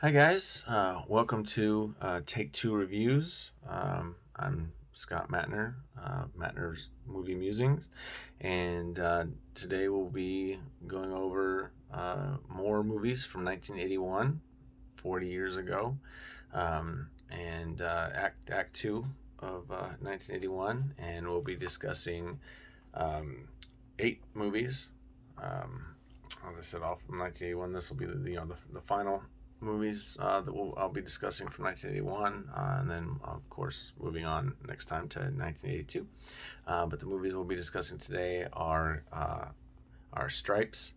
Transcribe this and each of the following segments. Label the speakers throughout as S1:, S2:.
S1: Hi guys, welcome to Take Two Reviews. I'm Scott Matner, Matner's Movie Musings, and today we'll be going over more movies from 1981, 40 years ago, and Act Two of 1981, and we'll be discussing um, 8 movies. Um, as I said, all from 1981. This will be the final movies that I'll be discussing from 1981, and then of course moving on next time to 1982. But the movies we'll be discussing today are Stripes,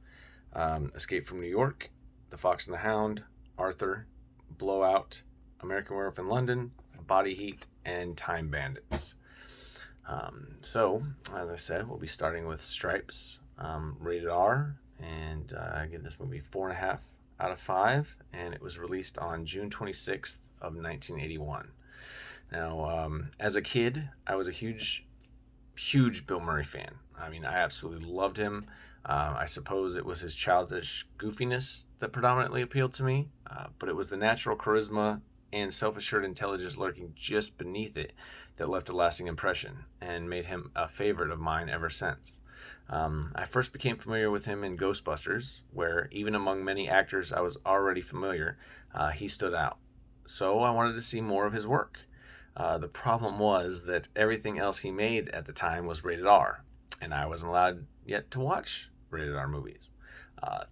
S1: Escape from New York, The Fox and the Hound, Arthur, Blowout, American Werewolf in London, Body Heat, and Time Bandits. So, as I said, we'll be starting with Stripes, rated R, and I give this movie 4.5 out of 5, and it was released on June 26th of 1981. Now, as a kid, I was a huge Bill Murray fan. I mean, I absolutely loved him. I suppose it was his childish goofiness that predominantly appealed to me, but it was the natural charisma and self-assured intelligence lurking just beneath it that left a lasting impression and made him a favorite of mine ever since. I first became familiar with him in Ghostbusters, where even among many actors I was already familiar, he stood out. So I wanted to see more of his work. The problem was that everything else he made at the time was rated R, and I wasn't allowed yet to watch rated R movies.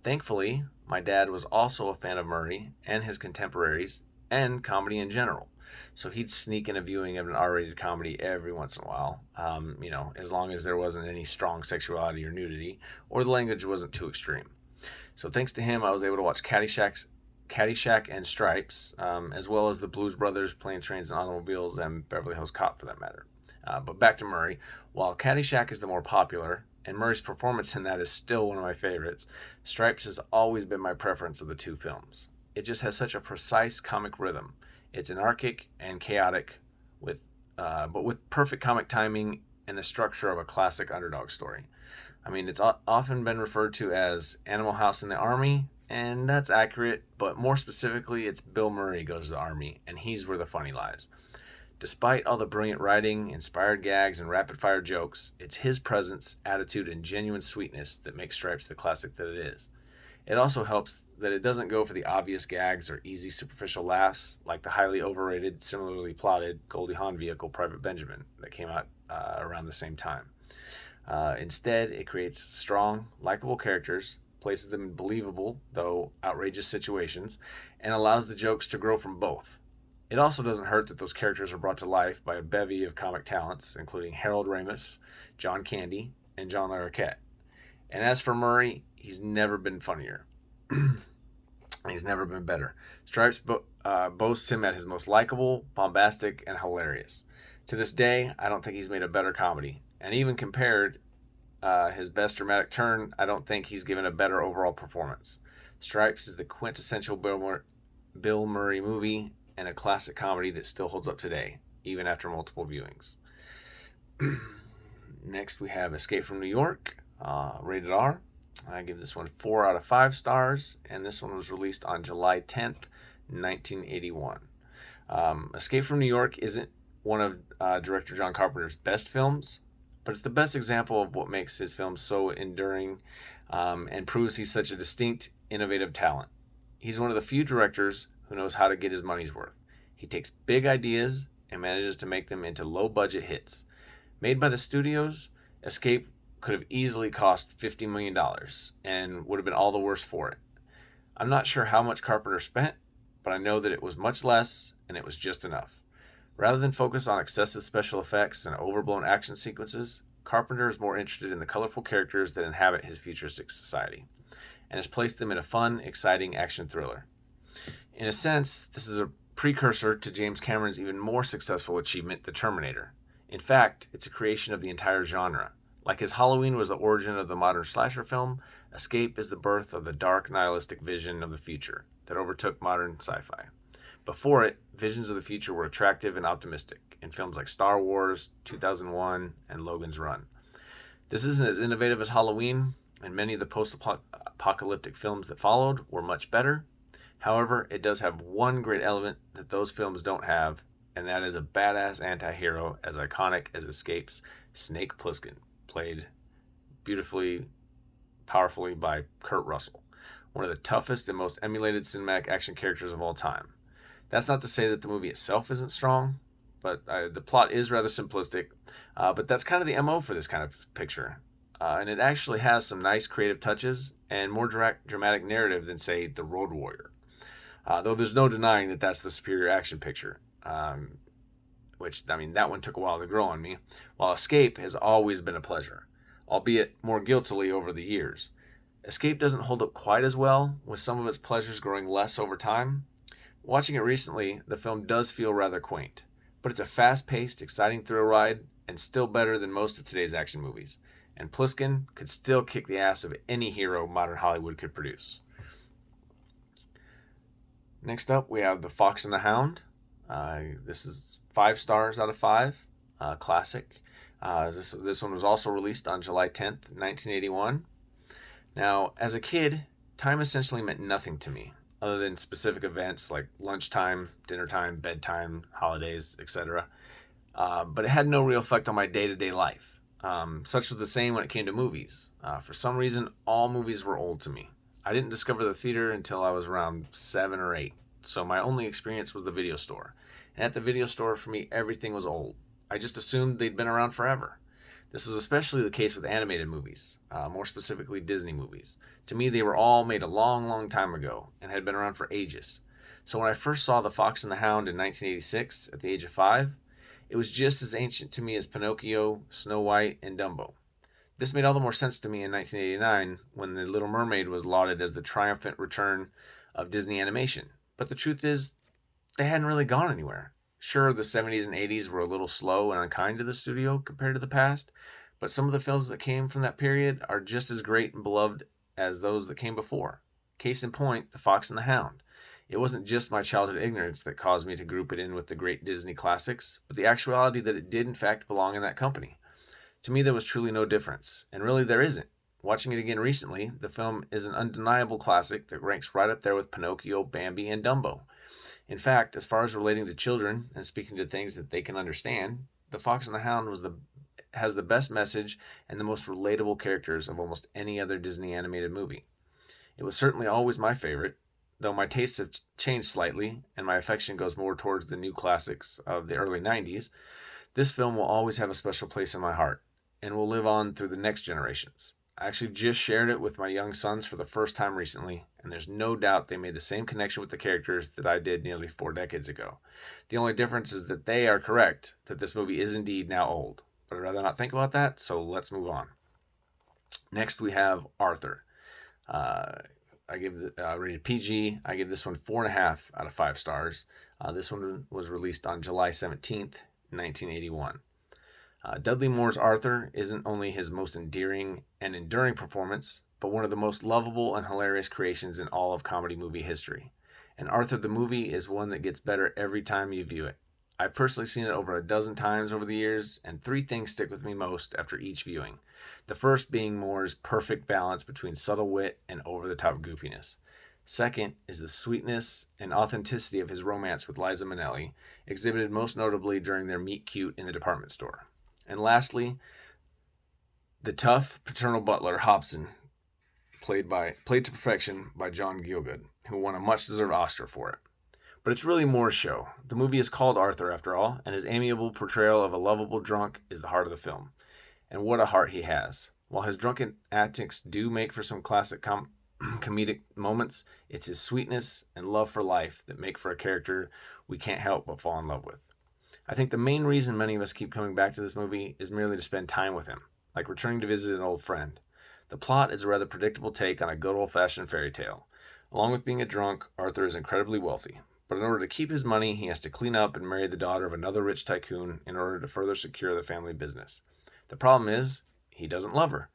S1: Thankfully, my dad was also a fan of Murray and his contemporaries and comedy in general. So he'd sneak in a viewing of an R-rated comedy every once in a while, as long as there wasn't any strong sexuality or nudity, or the language wasn't too extreme. So thanks to him, I was able to watch Caddyshack and Stripes, as well as the Blues Brothers, Planes, Trains, and Automobiles, and Beverly Hills Cop for that matter. But back to Murray. While Caddyshack is the more popular, and Murray's performance in that is still one of my favorites, Stripes has always been my preference of the two films. It just has such a precise comic rhythm. It's anarchic and chaotic, but with perfect comic timing and the structure of a classic underdog story. I mean, it's often been referred to as Animal House in the Army, and that's accurate, but more specifically, it's Bill Murray goes to the Army, and he's where the funny lies. Despite all the brilliant writing, inspired gags, and rapid fire jokes, it's his presence, attitude, and genuine sweetness that makes Stripes the classic that it is. It also helps that it doesn't go for the obvious gags or easy superficial laughs like the highly overrated, similarly plotted Goldie Hawn vehicle Private Benjamin that came out around the same time. Instead, it creates strong, likable characters, places them in believable, though outrageous situations, and allows the jokes to grow from both. It also doesn't hurt that those characters are brought to life by a bevy of comic talents, including Harold Ramis, John Candy, and John Larroquette. And as for Murray, he's never been funnier. He's never been better. Stripes boasts him at his most likable, bombastic, and hilarious. To this day, I don't think he's made a better comedy. And even compared his best dramatic turn, I don't think he's given a better overall performance. Stripes is the quintessential Bill Murray movie and a classic comedy that still holds up today, even after multiple viewings. Next, we have Escape from New York, rated R. I give this one 4 out of 5 stars, and this one was released on July 10th, 1981. Escape from New York isn't one of director John Carpenter's best films, but it's the best example of what makes his films so enduring and proves he's such a distinct, innovative talent. He's one of the few directors who knows how to get his money's worth. He takes big ideas and manages to make them into low-budget hits. Made by the studios, Escape could have easily cost $50 million and would have been all the worse for it. I'm not sure how much Carpenter spent, but I know that it was much less and it was just enough. Rather than focus on excessive special effects and overblown action sequences, Carpenter is more interested in the colorful characters that inhabit his futuristic society and has placed them in a fun, exciting action thriller. In a sense, this is a precursor to James Cameron's even more successful achievement, The Terminator. In fact, it's a creation of the entire genre. Like his Halloween was the origin of the modern slasher film, Escape is the birth of the dark, nihilistic vision of the future that overtook modern sci-fi. Before it, visions of the future were attractive and optimistic in films like Star Wars, 2001, and Logan's Run. This isn't as innovative as Halloween, and many of the post-apocalyptic films that followed were much better. However, it does have one great element that those films don't have, and that is a badass anti-hero as iconic as Escape's Snake Plissken, played beautifully, powerfully by Kurt Russell, one of the toughest and most emulated cinematic action characters of all time. That's not to say that the movie itself isn't strong, but the plot is rather simplistic. But that's kind of the MO for this kind of picture. And it actually has some nice creative touches and more dramatic narrative than, say, The Road Warrior. Though there's no denying that that's the superior action picture. Which, I mean, that one took a while to grow on me. While Escape has always been a pleasure, albeit more guiltily over the years. Escape doesn't hold up quite as well, with some of its pleasures growing less over time. Watching it recently, the film does feel rather quaint, but it's a fast-paced, exciting thrill ride, and still better than most of today's action movies. And Plissken could still kick the ass of any hero modern Hollywood could produce. Next up, we have The Fox and the Hound. This is 5 stars out of 5. Classic. This one was also released on July 10th, 1981. Now, as a kid, time essentially meant nothing to me, other than specific events like lunchtime, dinner time, bedtime, holidays, etc. But it had no real effect on my day-to-day life. Such was the same when it came to movies. For some reason, all movies were old to me. I didn't discover the theater until I was around 7 or 8, so my only experience was the video store. And at the video store, for me, everything was old. I just assumed they'd been around forever. This was especially the case with animated movies, more specifically Disney movies. To me, they were all made a long, long time ago and had been around for ages. So when I first saw The Fox and the Hound in 1986 at the age of 5, it was just as ancient to me as Pinocchio, Snow White, and Dumbo. This made all the more sense to me in 1989 when The Little Mermaid was lauded as the triumphant return of Disney animation. But the truth is, they hadn't really gone anywhere. Sure, the 70s and 80s were a little slow and unkind to the studio compared to the past, but some of the films that came from that period are just as great and beloved as those that came before. Case in point, The Fox and the Hound. It wasn't just my childhood ignorance that caused me to group it in with the great Disney classics, but the actuality that it did in fact belong in that company. To me, there was truly no difference, and really there isn't. Watching it again recently, the film is an undeniable classic that ranks right up there with Pinocchio, Bambi, and Dumbo. In fact, as far as relating to children and speaking to things that they can understand, The Fox and the Hound has the best message and the most relatable characters of almost any other Disney animated movie. It was certainly always my favorite, though my tastes have changed slightly and my affection goes more towards the new classics of the early 90s. This film will always have a special place in my heart and will live on through the next generations. I actually just shared it with my young sons for the first time recently, and there's no doubt they made the same connection with the characters that I did nearly 4 decades ago. The only difference is that they are correct, that this movie is indeed now old. But I'd rather not think about that, so let's move on. Next we have Arthur. I give rated PG. I give this one 4.5 out of 5 stars. This one was released on July 17th, 1981. Dudley Moore's Arthur isn't only his most endearing and enduring performance, but one of the most lovable and hilarious creations in all of comedy movie history. And Arthur the movie is one that gets better every time you view it. I've personally seen it over a dozen times over the years, and 3 things stick with me most after each viewing. The first being Moore's perfect balance between subtle wit and over-the-top goofiness. Second is the sweetness and authenticity of his romance with Liza Minnelli, exhibited most notably during their meet-cute in the department store. And lastly, the tough paternal butler, Hobson, played to perfection by John Gielgud, who won a much-deserved Oscar for it. But it's really Moore's show. The movie is called Arthur, after all, and his amiable portrayal of a lovable drunk is the heart of the film. And what a heart he has. While his drunken antics do make for some classic comedic moments, it's his sweetness and love for life that make for a character we can't help but fall in love with. I think the main reason many of us keep coming back to this movie is merely to spend time with him, like returning to visit an old friend. The plot is a rather predictable take on a good old-fashioned fairy tale. Along with being a drunk, Arthur is incredibly wealthy. But in order to keep his money, he has to clean up and marry the daughter of another rich tycoon in order to further secure the family business. The problem is, he doesn't love her.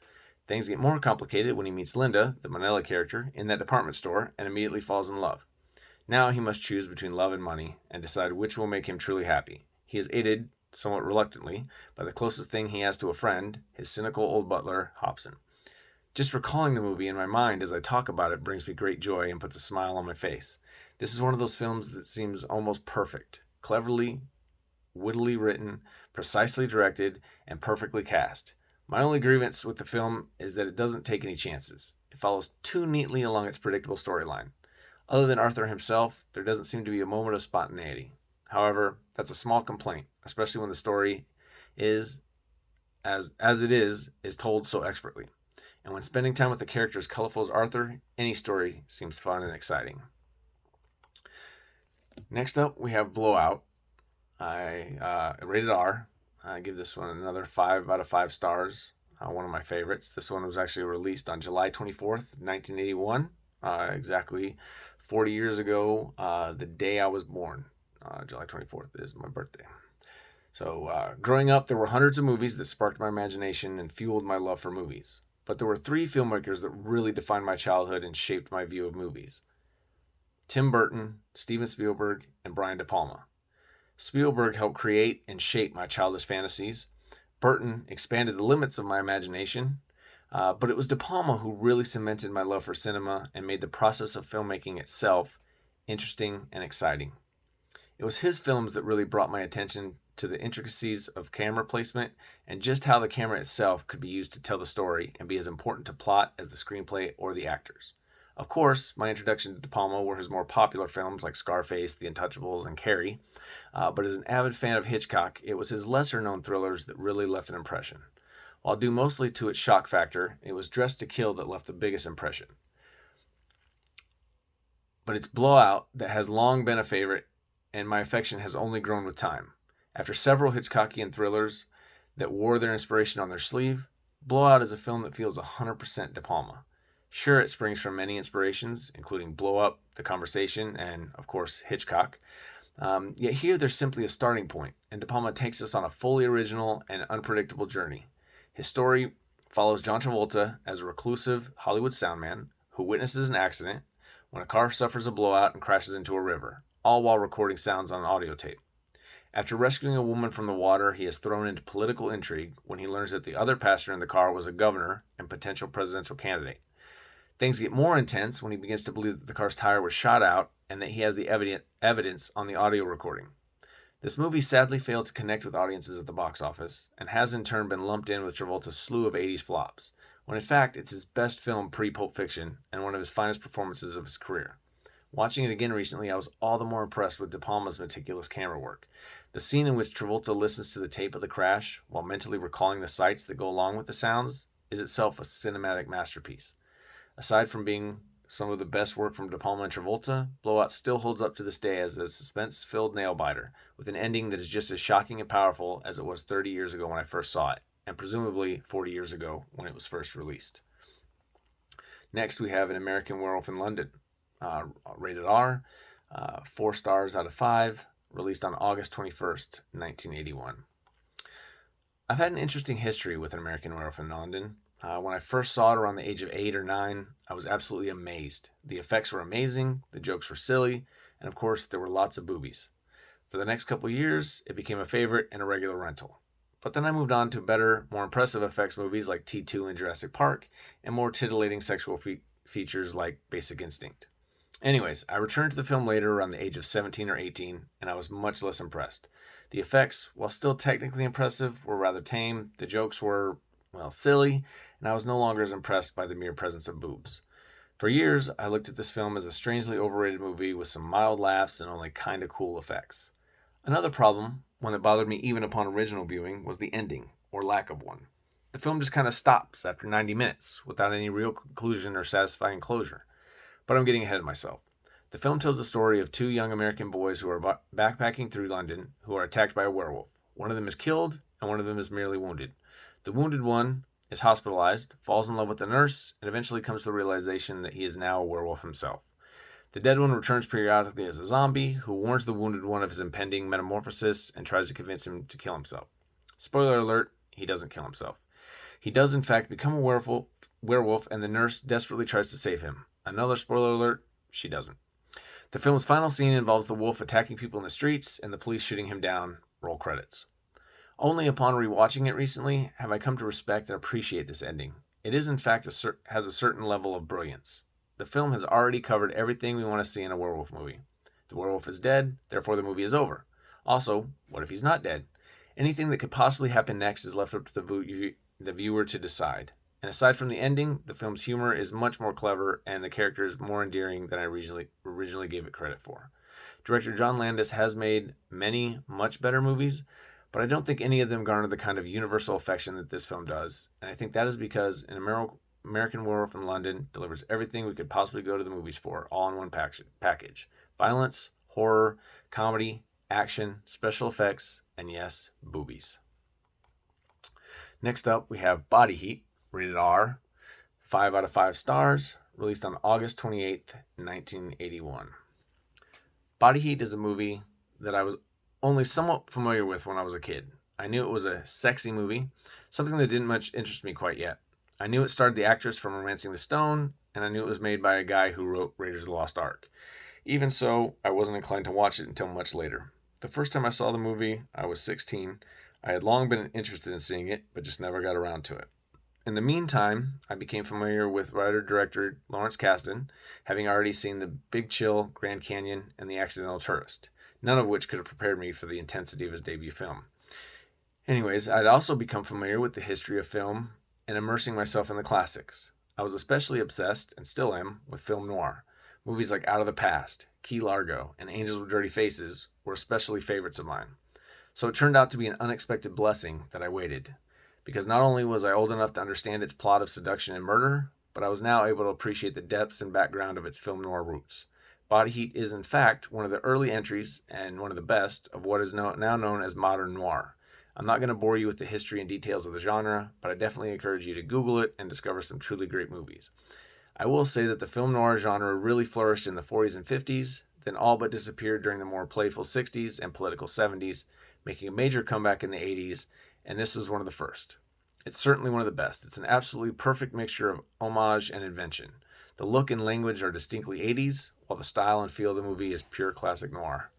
S1: Things get more complicated when he meets Linda, the Manila character, in that department store and immediately falls in love. Now he must choose between love and money and decide which will make him truly happy. He is aided, somewhat reluctantly, by the closest thing he has to a friend, his cynical old butler, Hobson. Just recalling the movie in my mind as I talk about it brings me great joy and puts a smile on my face. This is one of those films that seems almost perfect, cleverly, wittily written, precisely directed, and perfectly cast. My only grievance with the film is that it doesn't take any chances. It follows too neatly along its predictable storyline. Other than Arthur himself, there doesn't seem to be a moment of spontaneity. However, that's a small complaint, especially when the story is, as it is told so expertly. And when spending time with a character as colorful as Arthur, any story seems fun and exciting. Next up, we have Blowout. I rated R. I give this one another 5 out of 5 stars. One of my favorites. This one was actually released on July 24th, 1981, exactly 40 years ago, the day I was born. July 24th is my birthday. So, growing up, there were hundreds of movies that sparked my imagination and fueled my love for movies. But there were 3 filmmakers that really defined my childhood and shaped my view of movies: Tim Burton, Steven Spielberg, and Brian De Palma. Spielberg helped create and shape my childish fantasies. Burton expanded the limits of my imagination. But it was De Palma who really cemented my love for cinema and made the process of filmmaking itself interesting and exciting. It was his films that really brought my attention to the intricacies of camera placement and just how the camera itself could be used to tell the story and be as important to plot as the screenplay or the actors. Of course, my introduction to De Palma were his more popular films like Scarface, The Untouchables, and Carrie. But as an avid fan of Hitchcock, it was his lesser-known thrillers that really left an impression. While due mostly to its shock factor, it was Dressed to Kill that left the biggest impression. But it's Blowout that has long been a favorite, and my affection has only grown with time. After several Hitchcockian thrillers that wore their inspiration on their sleeve, Blowout is a film that feels 100% De Palma. Sure, it springs from many inspirations, including Blow Up, The Conversation, and, of course, Hitchcock. Yet here there's simply a starting point, and De Palma takes us on a fully original and unpredictable journey. His story follows John Travolta as a reclusive Hollywood soundman who witnesses an accident when a car suffers a blowout and crashes into a river, all while recording sounds on audio tape. After rescuing a woman from the water, he is thrown into political intrigue when he learns that the other passenger in the car was a governor and potential presidential candidate. Things get more intense when he begins to believe that the car's tire was shot out and that he has the evidence on the audio recording. This movie sadly failed to connect with audiences at the box office and has in turn been lumped in with Travolta's slew of 80s flops, when in fact it's his best film pre-Pulp Fiction and one of his finest performances of his career. Watching it again recently, I was all the more impressed with De Palma's meticulous camera work. The scene in which Travolta listens to the tape of the crash while mentally recalling the sights that go along with the sounds is itself a cinematic masterpiece. Aside from being some of the best work from De Palma and Travolta, Blowout still holds up to this day as a suspense-filled nail-biter, with an ending that is just as shocking and powerful as it was 30 years ago when I first saw it, and presumably 40 years ago when it was first released. Next, we have An American Werewolf in London, rated R, 4 stars out of 5, released on August 21st, 1981. I've had an interesting history with An American Werewolf in London. When I first saw it around the age of 8 or 9, I was absolutely amazed. The effects were amazing, the jokes were silly, and of course there were lots of boobies. For the next couple of years, it became a favorite and a regular rental. But then I moved on to better, more impressive effects movies like T2 and Jurassic Park, and more titillating sexual features like Basic Instinct. Anyways, I returned to the film later around the age of 17 or 18, and I was much less impressed. The effects, while still technically impressive, were rather tame, the jokes were, silly, and I was no longer as impressed by the mere presence of boobs. For years, I looked at this film as a strangely overrated movie with some mild laughs and only kinda cool effects. Another problem, one that bothered me even upon original viewing, was the ending, or lack of one. The film just kind of stops after 90 minutes, without any real conclusion or satisfying closure. But I'm getting ahead of myself. The film tells the story of 2 young American boys who are backpacking through London who are attacked by a werewolf. One of them is killed, and one of them is merely wounded. The wounded one is hospitalized, falls in love with the nurse, and eventually comes to the realization that he is now a werewolf himself. The dead one returns periodically as a zombie, who warns the wounded one of his impending metamorphosis and tries to convince him to kill himself. Spoiler alert, he doesn't kill himself. He does in fact become a werewolf, and the nurse desperately tries to save him. Another spoiler alert, she doesn't. The film's final scene involves the wolf attacking people in the streets and the police shooting him down. Roll credits. Only upon rewatching it recently have I come to respect and appreciate this ending. It is, in fact, has a certain level of brilliance. The film has already covered everything we want to see in a werewolf movie. The werewolf is dead, therefore the movie is over. Also, what if he's not dead? Anything that could possibly happen next is left up to the viewer to decide. And aside from the ending, the film's humor is much more clever and the characters more endearing than I originally gave it credit for. Director John Landis has made many much better movies, but I don't think any of them garner the kind of universal affection that this film does. And I think that is because an American Werewolf in London delivers everything we could possibly go to the movies for, all in one package. Violence, horror, comedy, action, special effects, and yes, boobies. Next up, we have Body Heat, rated R, 5 out of 5 stars, released on August 28th, 1981. Body Heat is a movie that I was only somewhat familiar with when I was a kid. I knew it was a sexy movie, something that didn't much interest me quite yet. I knew it starred the actress from Romancing the Stone, and I knew it was made by a guy who wrote Raiders of the Lost Ark. Even so, I wasn't inclined to watch it until much later. The first time I saw the movie, I was 16. I had long been interested in seeing it, but just never got around to it. In the meantime, I became familiar with writer-director Lawrence Kasdan, having already seen The Big Chill, Grand Canyon, and The Accidental Tourist, none of which could have prepared me for the intensity of his debut film. Anyways, I'd also become familiar with the history of film and immersing myself in the classics. I was especially obsessed, and still am, with film noir. Movies like Out of the Past, Key Largo, and Angels with Dirty Faces were especially favorites of mine. So it turned out to be an unexpected blessing that I waited, because not only was I old enough to understand its plot of seduction and murder, but I was now able to appreciate the depths and background of its film noir roots. Body Heat is, in fact, one of the early entries, and one of the best, of what is now known as modern noir. I'm not going to bore you with the history and details of the genre, but I definitely encourage you to Google it and discover some truly great movies. I will say that the film noir genre really flourished in the 40s and 50s, then all but disappeared during the more playful 60s and political 70s, making a major comeback in the 80s, and this was one of the first. It's certainly one of the best. It's an absolutely perfect mixture of homage and invention. The look and language are distinctly 80s, while the style and feel of the movie is pure classic noir.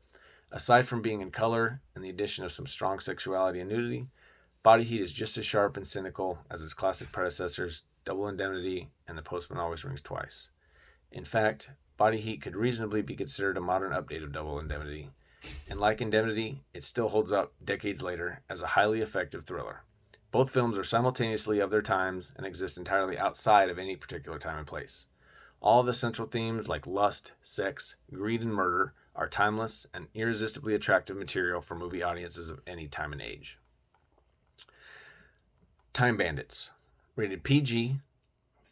S1: Aside from being in color and the addition of some strong sexuality and nudity, Body Heat is just as sharp and cynical as its classic predecessors, Double Indemnity and The Postman Always Rings Twice. In fact, Body Heat could reasonably be considered a modern update of Double Indemnity, and like Indemnity, it still holds up decades later as a highly effective thriller. Both films are simultaneously of their times and exist entirely outside of any particular time and place. All of the central themes like lust, sex, greed, and murder are timeless and irresistibly attractive material for movie audiences of any time and age. Time Bandits, rated PG,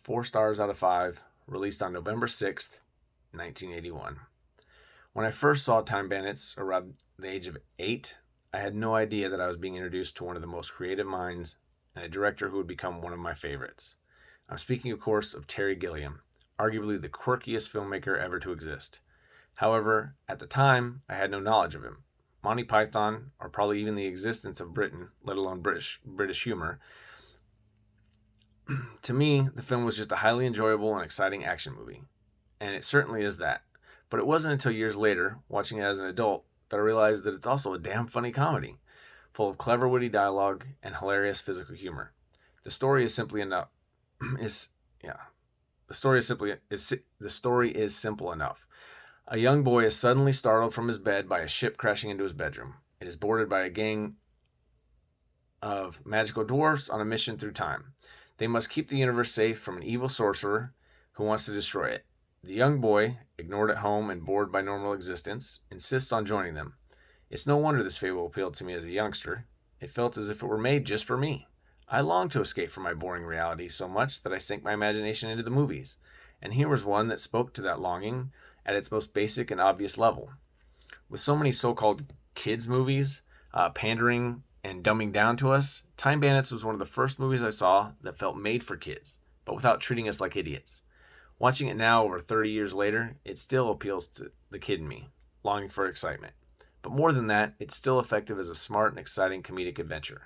S1: 4 stars out of 5, released on November 6th, 1981. When I first saw Time Bandits around the age of 8, I had no idea that I was being introduced to one of the most creative minds and a director who would become one of my favorites. I'm speaking, of course, of Terry Gilliam, arguably the quirkiest filmmaker ever to exist. However, at the time, I had no knowledge of him. Monty Python, or probably even the existence of Britain, let alone British humor. To me, the film was just a highly enjoyable and exciting action movie. And it certainly is that. But it wasn't until years later, watching it as an adult, that I realized that it's also a damn funny comedy, full of clever, witty dialogue and hilarious physical humor. The story is simply enough. The story is simple enough. A young boy is suddenly startled from his bed by a ship crashing into his bedroom. It is boarded by a gang of magical dwarfs on a mission through time. They must keep the universe safe from an evil sorcerer who wants to destroy it. The young boy, ignored at home and bored by normal existence, insists on joining them. It's no wonder this fable appealed to me as a youngster. It felt as if it were made just for me. I longed to escape from my boring reality so much that I sank my imagination into the movies. And here was one that spoke to that longing at its most basic and obvious level. With so many so-called kids movies, pandering and dumbing down to us, Time Bandits was one of the first movies I saw that felt made for kids, but without treating us like idiots. Watching it now, over 30 years later, it still appeals to the kid in me, longing for excitement. But more than that, it's still effective as a smart and exciting comedic adventure.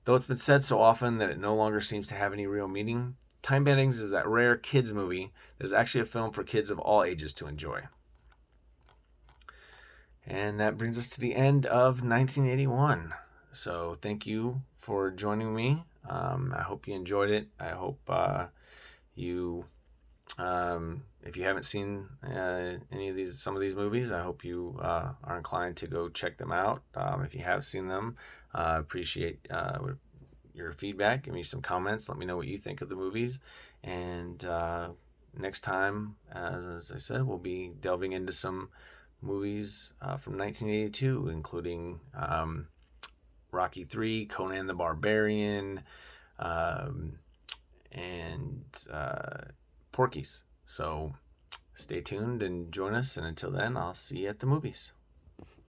S1: Though it's been said so often that it no longer seems to have any real meaning, Time Bandits is that rare kids movie that is actually a film for kids of all ages to enjoy. And that brings us to the end of 1981. So thank you for joining me I hope you enjoyed it. I hope you, if you haven't seen some of these movies, I hope you are inclined to go check them out. If you have seen them, appreciate your feedback. Give me some comments. Let me know what you think of the movies. And next time, as I said, we'll be delving into some movies from 1982, including Rocky 3, Conan the Barbarian, um, and Porky's. So stay tuned and join us. And until then, I'll see you at the movies.